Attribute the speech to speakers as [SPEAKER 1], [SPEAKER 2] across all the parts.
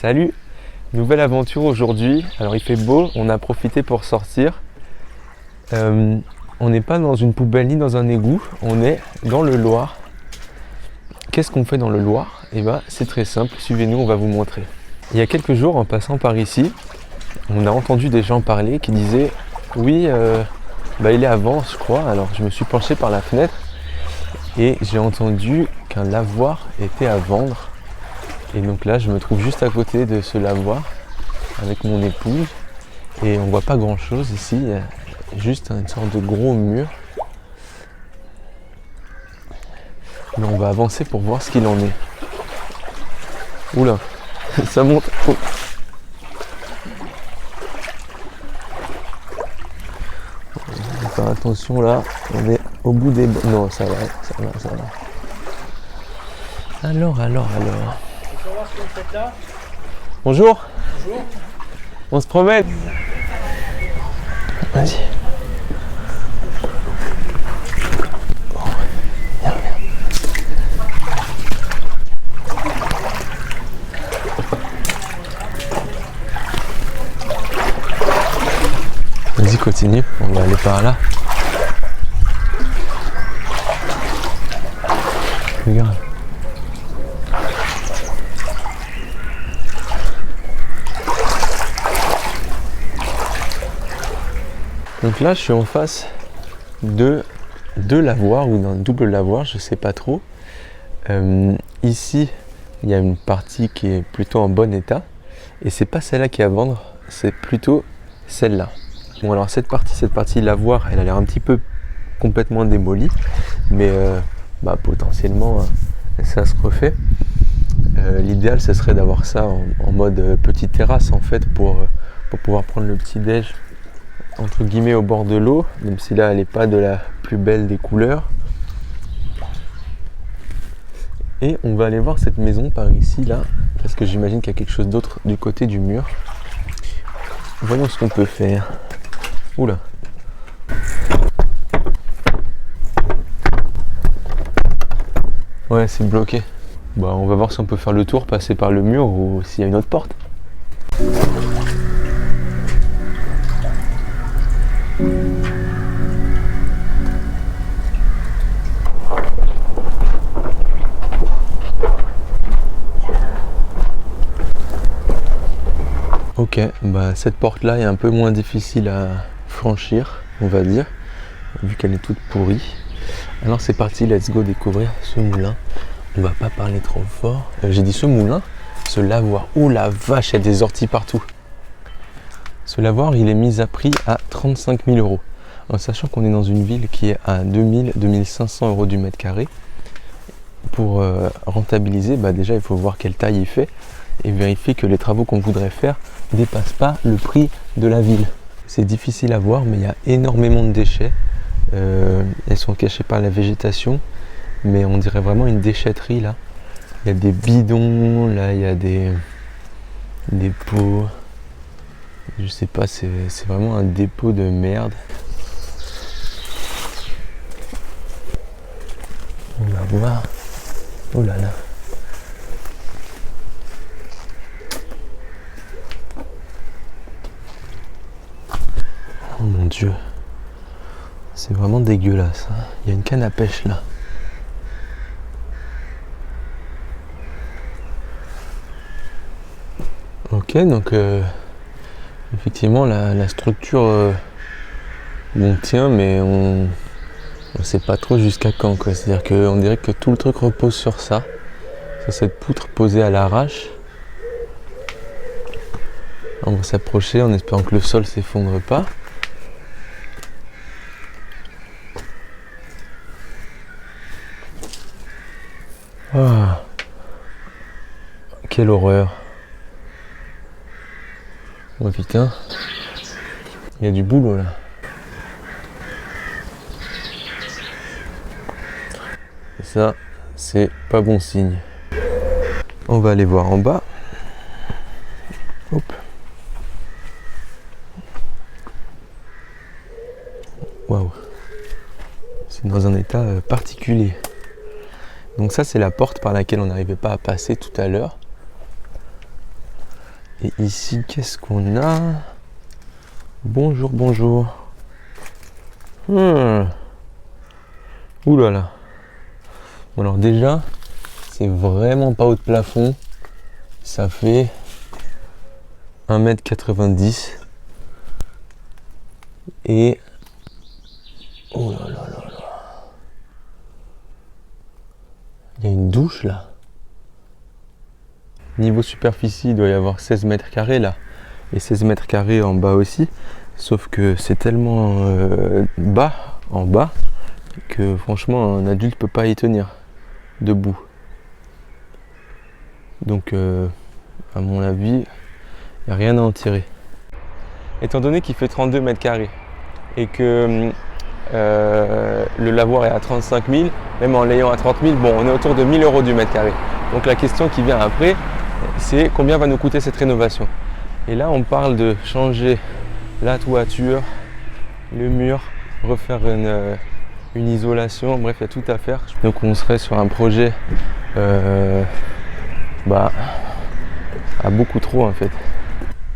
[SPEAKER 1] Salut! Nouvelle aventure aujourd'hui. Alors il fait beau, on a profité pour sortir. On n'est pas dans une poubelle ni dans un égout, on est dans le Loir. Qu'est-ce qu'on fait dans le Loir? Eh bien c'est très simple, suivez-nous, on va vous montrer. Il y a quelques jours, en passant par ici, on a entendu des gens parler qui disaient oui, il est à vendre je crois. Alors je me suis penché par la fenêtre et j'ai entendu qu'un lavoir était à vendre. Et donc là je me trouve juste à côté de ce lavoir avec mon épouse et on voit pas grand chose ici, il y a juste une sorte de gros mur. Mais on va avancer pour voir ce qu'il en est. Oula, ça monte. Oh. On va faire attention là, on est au bout des... Non, ça va. Alors.
[SPEAKER 2] Savoir ce que vous faites là.
[SPEAKER 1] Bonjour.
[SPEAKER 2] Bonjour.
[SPEAKER 1] On se promène. Vas-y. Vas-y, continue. On va aller par là. Regarde. Donc là, je suis en face de deux lavoirs ou d'un double lavoir, je sais pas trop. Ici, il y a une partie qui est plutôt en bon état et c'est pas celle-là qui est à vendre, c'est plutôt celle-là. Bon, alors cette partie lavoir, elle a l'air un petit peu complètement démolie, mais potentiellement ça se refait. L'idéal, ce serait d'avoir ça en mode petite terrasse en fait pour pouvoir prendre le petit déj entre guillemets au bord de l'eau, même si là elle n'est pas de la plus belle des couleurs. Et on va aller voir cette maison par ici là, parce que j'imagine qu'il y a quelque chose d'autre du côté du mur. Voyons ce qu'on peut faire. Oula. Ouais, c'est bloqué. On va voir si on peut faire le tour, passer par le mur ou s'il y a une autre porte. Ok, cette porte-là est un peu moins difficile à franchir, on va dire, vu qu'elle est toute pourrie. Alors c'est parti, let's go découvrir ce moulin. On va pas parler trop fort. J'ai dit ce moulin, ce lavoir. Oh la vache, il y a des orties partout. Ce lavoir, il est mis à prix à 35 000 €. En sachant qu'on est dans une ville qui est à 2 500 € du mètre carré. Pour rentabiliser, déjà il faut voir quelle taille il fait et vérifier que les travaux qu'on voudrait faire ne dépassent pas le prix de la ville. C'est difficile à voir, mais il y a énormément de déchets. Elles sont cachées par la végétation, mais on dirait vraiment une déchetterie là. Il y a des bidons, là il y a des pots. Je sais pas, c'est vraiment un dépôt de merde. On va voir. Oh là là. Oh mon Dieu. C'est vraiment dégueulasse. Il y a une canne à pêche là. Ok, donc effectivement la structure on tient, mais on sait pas trop jusqu'à quand quoi. C'est-à-dire qu'on dirait que tout le truc repose sur ça, sur cette poutre posée à l'arrache. On va s'approcher en espérant que le sol s'effondre pas. Oh, quelle horreur. Oh putain, il y a du boulot là. Et ça, c'est pas bon signe. On va aller voir en bas. Hop. Waouh. C'est dans un état particulier. Donc ça c'est la porte par laquelle on n'arrivait pas à passer tout à l'heure. Et ici, qu'est-ce qu'on a? Bonjour, bonjour. Ouh là là. Bon, alors déjà, c'est vraiment pas haut de plafond. Ça fait 1,90 m. Et... oh là là là là. Il y a une douche là. Niveau superficie, il doit y avoir 16 mètres carrés là. Et 16 mètres carrés en bas aussi. Sauf que c'est tellement bas, en bas, que franchement un adulte peut pas y tenir debout. Donc à mon avis, il n'y a rien à en tirer. Étant donné qu'il fait 32 mètres carrés et que le lavoir est à 35 000, même en l'ayant à 30 000, bon, on est autour de 1 000 € du mètre carré. Donc la question qui vient après, c'est combien va nous coûter cette rénovation. Et là, on parle de changer la toiture, le mur, refaire une isolation, bref, il y a tout à faire. Donc on serait sur un projet à beaucoup trop en fait.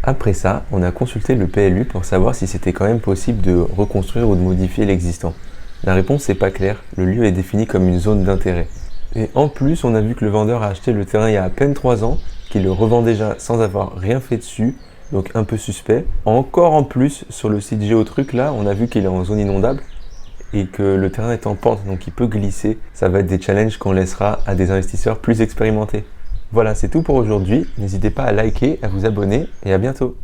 [SPEAKER 1] Après ça, on a consulté le PLU pour savoir si c'était quand même possible de reconstruire ou de modifier l'existant. La réponse n'est pas claire, le lieu est défini comme une zone d'intérêt. Et en plus, on a vu que le vendeur a acheté le terrain il y a à peine 3 ans, qu'il le revend déjà sans avoir rien fait dessus, donc un peu suspect. Encore en plus, sur le site GeoTruc, là, on a vu qu'il est en zone inondable et que le terrain est en pente, donc il peut glisser. Ça va être des challenges qu'on laissera à des investisseurs plus expérimentés. Voilà, c'est tout pour aujourd'hui. N'hésitez pas à liker, à vous abonner et à bientôt.